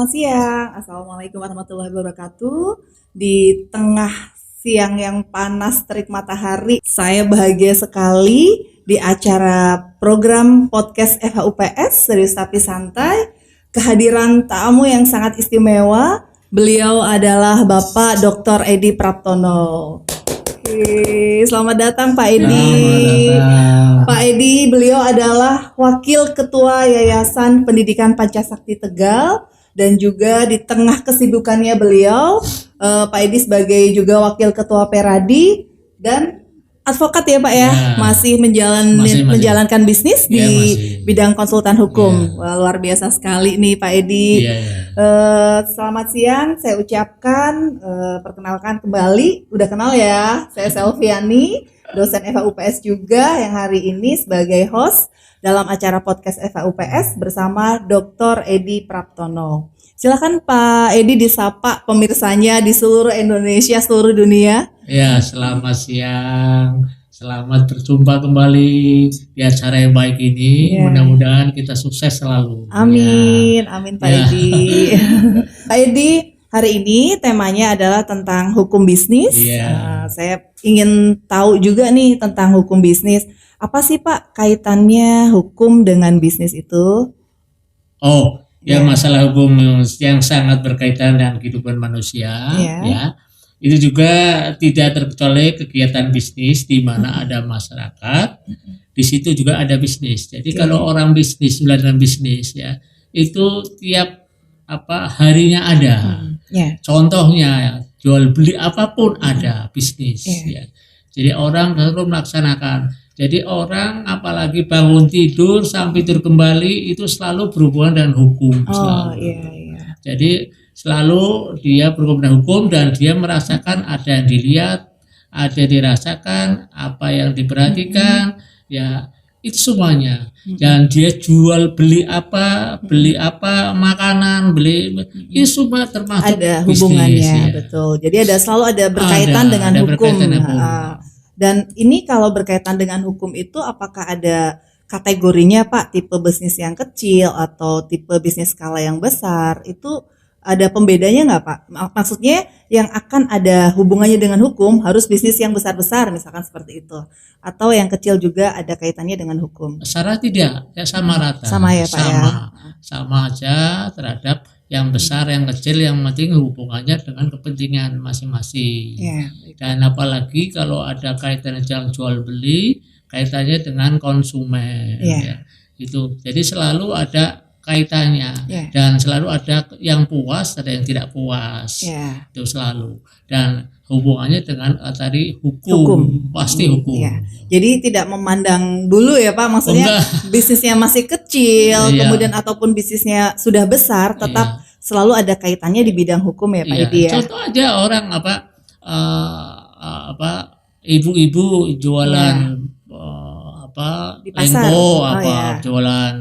Selamat siang. Assalamualaikum warahmatullahi wabarakatuh. Di tengah siang yang panas terik matahari, saya bahagia sekali di acara program podcast FHUPS Serius Tapi Santai. Kehadiran tamu yang sangat istimewa. Beliau adalah Bapak Dr. Edi Praptono. Oke, selamat datang Pak Edi. Pak Edi, beliau adalah Wakil Ketua Yayasan Pendidikan Pancasakti Tegal, dan juga di tengah kesibukannya beliau, Pak Edi sebagai juga Wakil Ketua Peradi dan advokat ya Pak ya, masih menjalankan bisnis di bidang konsultan hukum. Wah, luar biasa sekali nih Pak Edi. Selamat siang, saya ucapkan, perkenalkan kembali, udah kenal ya, saya Selviani, dosen FHUPS juga yang hari ini sebagai host dalam acara podcast FHUPS bersama Dr. Edi Praptono. Silakan Pak Edi disapa pemirsanya di seluruh Indonesia, seluruh dunia. Ya, selamat siang. Selamat berjumpa kembali di acara yang baik ini. Mudah-mudahan kita sukses selalu. Amin, amin Pak Edi. Pak Edi, hari ini temanya adalah tentang hukum bisnis. Saya ingin tahu juga nih tentang hukum bisnis. Apa sih Pak kaitannya hukum dengan bisnis itu? Masalah hukum yang sangat berkaitan dengan kehidupan manusia, ya. Itu juga tidak terkecuali kegiatan bisnis di mana ada masyarakat, di situ juga ada bisnis. Jadi kalau orang bisnis, melakukan bisnis ya, itu tiap harinya ada. Contohnya jual beli apapun ada bisnis ya. Jadi orang harus melaksanakan. Jadi orang apalagi bangun tidur sampai tidur kembali itu selalu berhubungan dengan hukum. Jadi selalu dia berhubungan dengan hukum dan dia merasakan ada yang dilihat, ada yang dirasakan, apa yang diperhatikan, ya itu semuanya. Dan dia jual beli apa makanan, itu semua termasuk ada bisnis, hubungannya, betul. Jadi selalu ada berkaitan dengan hukum. Dan ini kalau berkaitan dengan hukum itu apakah ada kategorinya Pak, tipe bisnis yang kecil atau tipe bisnis skala yang besar, itu ada pembedanya nggak Pak? Maksudnya yang akan ada hubungannya dengan hukum harus bisnis yang besar-besar misalkan seperti itu, atau yang kecil juga ada kaitannya dengan hukum? Secara tidak, ya sama rata. Sama ya Pak ya? Sama aja terhadap yang besar, yang kecil, yang penting hubungannya dengan kepentingan masing-masing. Dan apalagi kalau ada kaitannya dengan jual beli, kaitannya dengan konsumen. Itu. Jadi selalu ada kaitannya dan selalu ada yang puas, ada yang tidak puas. Itu selalu. Dan hubungannya dengan tadi hukum. Pasti hukum. Jadi tidak memandang dulu ya Pak, maksudnya bisnisnya masih kecil, kemudian ataupun bisnisnya sudah besar, tetap selalu ada kaitannya di bidang hukum ya Pak Edi ya. Contoh aja orang ibu-ibu jualan di pasar. Jualan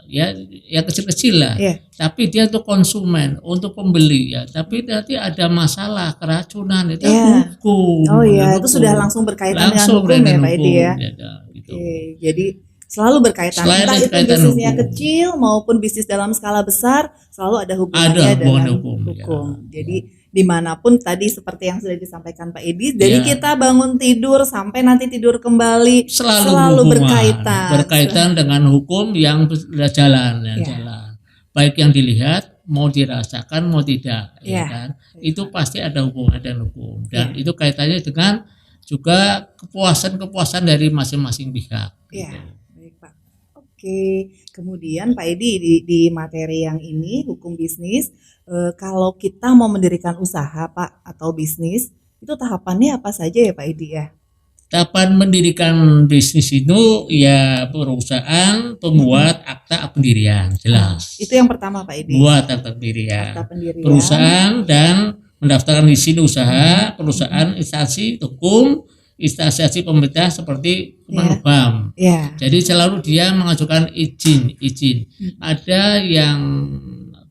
ya kecil-kecil lah. Tapi dia untuk konsumen, untuk pembeli ya. Tapi nanti ada masalah keracunan itu hukum. Itu sudah langsung berkaitan dengan hukum ya Pak Edi ya. Jadi selalu berkaitan. Entah itu bisnisnya kecil maupun bisnis dalam skala besar, selalu ada hubungannya dengan hukum. Jadi dimanapun tadi seperti yang sudah disampaikan Pak Edi, dari kita bangun tidur sampai nanti tidur kembali selalu berkaitan dengan hukum yang jalan. Baik yang dilihat, mau dirasakan, mau tidak, kan? Itu pasti ada hubungan dengan hukum dan itu kaitannya dengan juga kepuasan dari masing-masing pihak. Baik Pak. Oke, kemudian Pak Edi di materi yang ini hukum bisnis, kalau kita mau mendirikan usaha Pak atau bisnis, itu tahapannya apa saja ya Pak Edi ya? Tahapan mendirikan bisnis itu ya perusahaan pembuat akta pendirian, jelas. Itu yang pertama Pak Edi. Buat akta pendirian. Perusahaan dan mendaftarkan izin usaha, perusahaan instansi hukum, instansi pemerintah seperti Kemenhukam. Jadi selalu dia mengajukan izin. Ada yang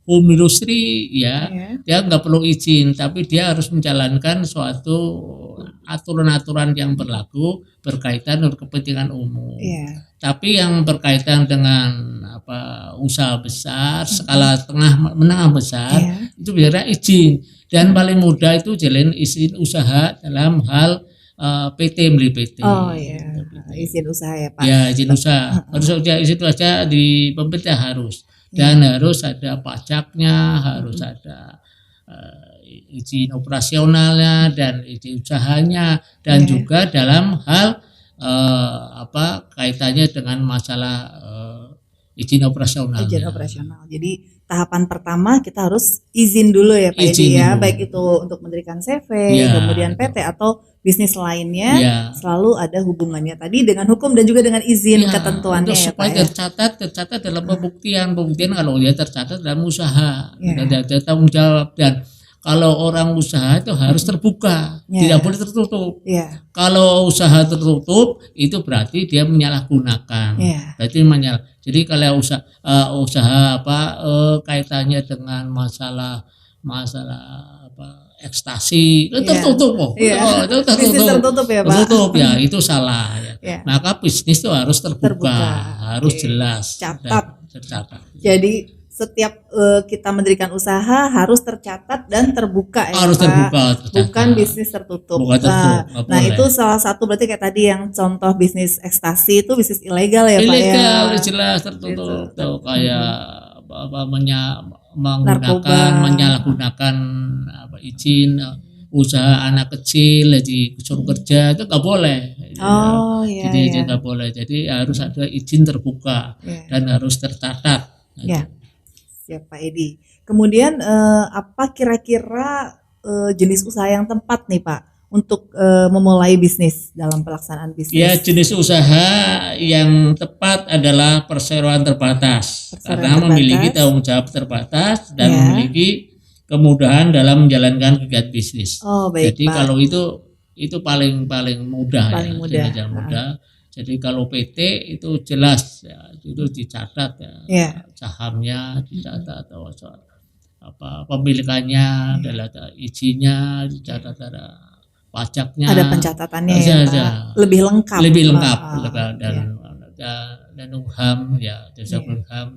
home industry dia nggak perlu izin, tapi dia harus menjalankan suatu aturan-aturan yang berlaku berkaitan dengan kepentingan umum. Iya. Tapi yang berkaitan dengan usaha besar, skala tengah menengah besar, itu biasanya izin. Dan paling mudah itu jalan izin usaha dalam hal PT beli PT. Oh iya, izin usaha ya Pak. Ya, izin usaha. Harus izin usaha di pemerintah harus. Dan harus ada pajaknya, harus ada izin operasionalnya dan izin usahanya, dan juga dalam hal kaitannya dengan masalah izin operasional. Izin operasional. Jadi tahapan pertama kita harus izin dulu ya Pak Edi ya, baik itu untuk mendirikan CV, kemudian PT atau bisnis lainnya, selalu ada hubungannya tadi dengan hukum dan juga dengan izin ketentuannya ya supaya Pak. tercatat dalam pembuktian kalau dia tercatat dalam usaha, ada tanggung jawab. Dan kalau orang usaha itu harus terbuka, tidak boleh tertutup. Kalau usaha tertutup itu berarti dia menyalahgunakan. Jadi kalau usaha kaitannya dengan masalah ekstasi tertutup tertutup ya Pak. Tertutup ya, itu salah ya. Maka bisnis itu harus terbuka. Harus jelas, tercatat. Jadi setiap kita mendirikan usaha harus tercatat dan terbuka ya harus Pak. Terbuka, bukan bisnis tertutup. Nah itu salah satu berarti kayak tadi yang contoh bisnis ekstasi itu bisnis ilegal ya Pak ya. Ilegal, jelas tertutup. Tuh kayak menyalahgunakan izin usaha anak kecil, jadi suruh kerja itu nggak boleh. Jadi nggak boleh. Jadi harus ada izin terbuka dan harus tercatat. Siap Pak Edi. Kemudian apa kira-kira jenis usaha yang tepat nih Pak untuk memulai bisnis dalam pelaksanaan bisnis? Ya, jenis usaha yang tepat adalah perseroan terbatas. Karena memiliki tanggung jawab terbatas dan memiliki kemudahan dalam menjalankan kegiatan bisnis. Jadi Pak, kalau itu paling mudah. Mudah. Jadi kalau PT itu jelas itu dicatat sahamnya dicatat, atau pemilikannya, ada izinnya dicatat, ada pajaknya, ada pencatatannya Pak. Lebih lengkap dan UHAM jasa UHAM.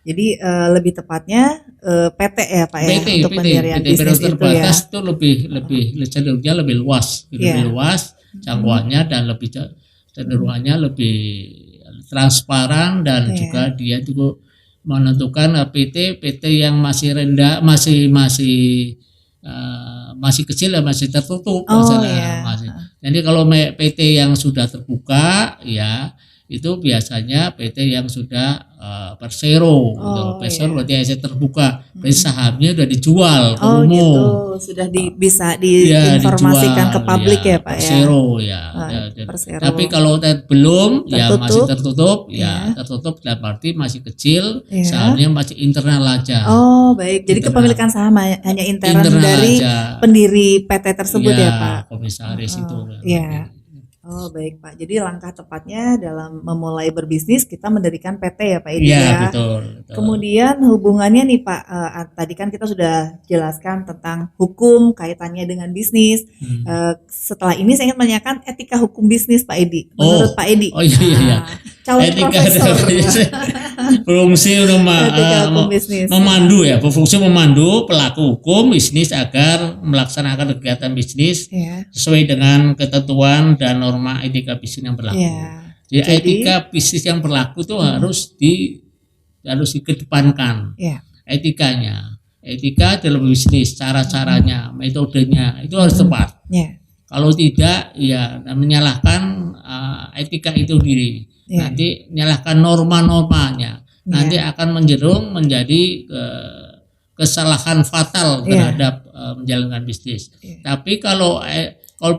Jadi lebih tepatnya PT ya Pak untuk pendirian bisnis itu terbatas itu lebih cenderungnya lebih luas, jangkauannya dan cenderungannya lebih transparan, dan juga dia juga menentukan PT yang masih rendah, masih kecil dan masih tertutup. Jadi kalau PT yang sudah terbuka itu biasanya PT yang sudah persero, berarti aset terbuka, berarti sahamnya sudah dijual ke umum, sudah bisa diinformasikan ke publik ya Pak persero persero. Tapi kalau belum masih tertutup, tertutup dalam arti masih kecil, sahamnya masih internal aja. Jadi kepemilikan saham hanya internal dari pendiri PT tersebut ya Pak, komisaris itu. Baik Pak. Jadi langkah tepatnya dalam memulai berbisnis kita mendirikan PT ya Pak Edi Betul. Kemudian hubungannya nih Pak, tadi kan kita sudah jelaskan tentang hukum kaitannya dengan bisnis. Setelah ini saya ingin menanyakan etika hukum bisnis Pak Edi. Menurut Pak Edi. Calon etika profesor. Berfungsi berfungsi memandu pelaku hukum bisnis agar melaksanakan kegiatan bisnis sesuai dengan ketentuan dan norma etika bisnis yang berlaku. Jadi etika bisnis yang berlaku itu harus dikedepankan. Etika dalam bisnis, cara-caranya, metodenya itu harus tepat. Kalau tidak, menyalahkan etika itu sendiri. Nanti menyalahkan norma-normanya. Nanti akan menjadi kesalahan fatal terhadap menjalankan bisnis. Tapi kalau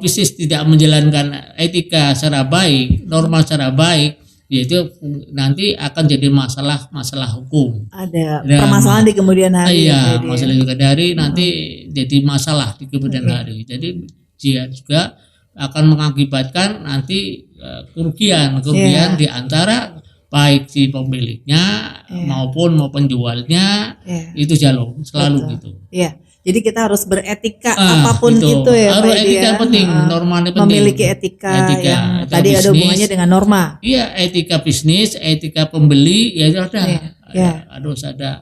bisnis tidak menjalankan etika secara baik, norma secara baik, yaitu nanti akan jadi masalah hukum. Ada permasalahan di kemudian hari. Masalah di kemudian hari nanti jadi masalah di kemudian hari. Jadi dia juga akan mengakibatkan nanti kerugian di antara baik si pemiliknya maupun penjualnya. Itu selalu gitu. Jadi kita harus beretika apapun itu ya harus Pak Edi etika ya. penting, normanya penting. Memiliki etika yang tadi ada hubungannya dengan norma. Iya, etika bisnis, etika pembeli, ya ada. Harus ada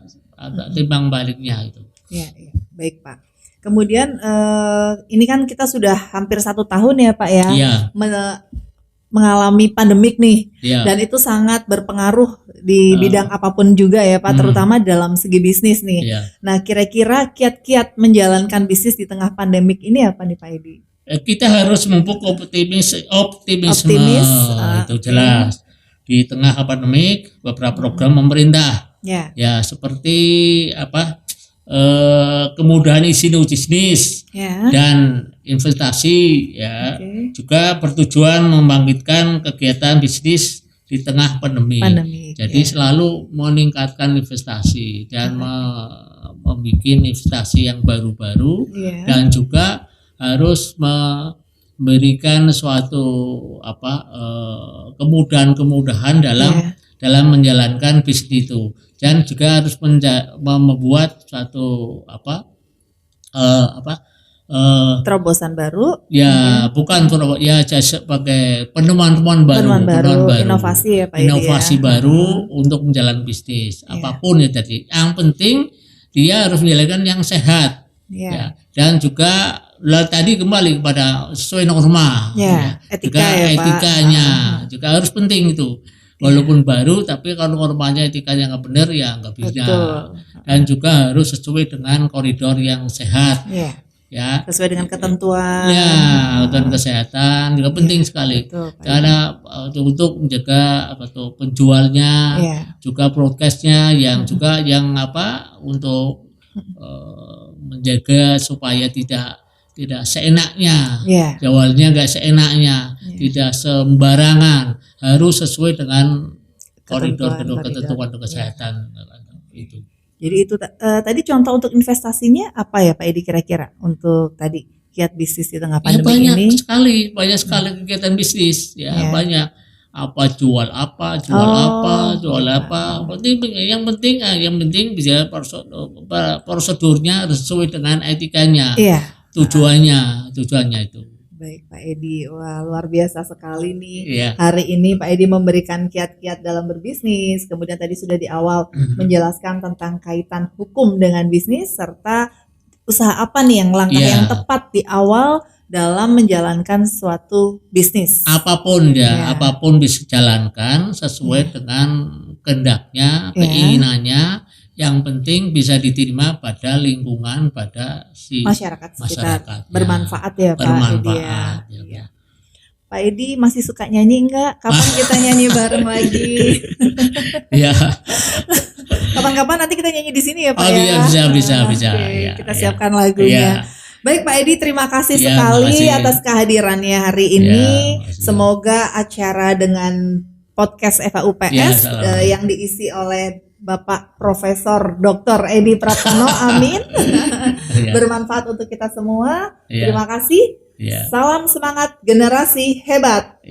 timbang baliknya itu. Iya. Baik Pak. Kemudian ini kan kita sudah hampir 1 tahun ya Pak ya. Iya. Mengalami pandemik nih, dan itu sangat berpengaruh di bidang apapun juga ya Pak, terutama dalam segi bisnis nih. Nah, kira-kira kiat-kiat menjalankan bisnis di tengah pandemik ini apa nih Pak Edi? Kita harus memupuk optimisme. Itu jelas. Di tengah pandemik, beberapa program pemerintah, ya seperti kemudahan izin bisnis dan investasi juga bertujuan membangkitkan kegiatan bisnis di tengah pandemi. Jadi selalu meningkatkan investasi dan membuat investasi yang baru-baru dan juga harus memberikan suatu kemudahan dalam menjalankan bisnis itu, dan juga harus membuat suatu terobosan baru bukan terobosan sebagai penemuan baru, inovasi ya Pak inovasi baru untuk menjalankan bisnis apapun ya. Tadi yang penting dia harus menjalankan yang sehat dan juga tadi kembali kepada sesuai norma etikanya juga harus penting itu. Walaupun baru, tapi kalau normanya etikanya nggak benar ya nggak bisa. Dan juga harus sesuai dengan koridor yang sehat, sesuai dengan ketentuan. Dan kesehatan juga penting sekali. Karena untuk menjaga penjualnya, juga broadcastnya, yang juga untuk menjaga supaya tidak seenaknya, jualnya nggak seenaknya, tidak sembarangan, harus sesuai dengan koridor ketentuan kesehatan itu. Jadi itu tadi contoh untuk investasinya apa ya Pak Edi kira-kira untuk tadi kiat bisnis di tengah pandemi ini? Banyak sekali kegiatan bisnis banyak. Jual apa. Yang penting bisa prosedurnya harus sesuai dengan etikanya. Tujuannya itu. Baik Pak Edi, wah luar biasa sekali nih. Hari ini Pak Edi memberikan kiat-kiat dalam berbisnis, kemudian tadi sudah di awal menjelaskan tentang kaitan hukum dengan bisnis, serta usaha apa nih yang langkah yang tepat di awal dalam menjalankan suatu bisnis. Apapun bisa dijalankan sesuai dengan kehendaknya, keinginannya. Yang penting bisa diterima pada lingkungan, pada si masyarakat sekitar. Bermanfaat ya Pak Edi ya. Pak Edi masih suka nyanyi enggak? Kapan kita nyanyi bareng lagi? Kapan-kapan nanti kita nyanyi di sini ya Pak Bisa. Kita siapkan lagunya. Baik Pak Edi, terima kasih sekali atas kehadirannya hari ini. Semoga acara dengan podcast FAUPS yang diisi oleh Bapak Profesor Dr. Edi Pratono, amin, bermanfaat untuk kita semua. Terima kasih. Salam semangat generasi hebat.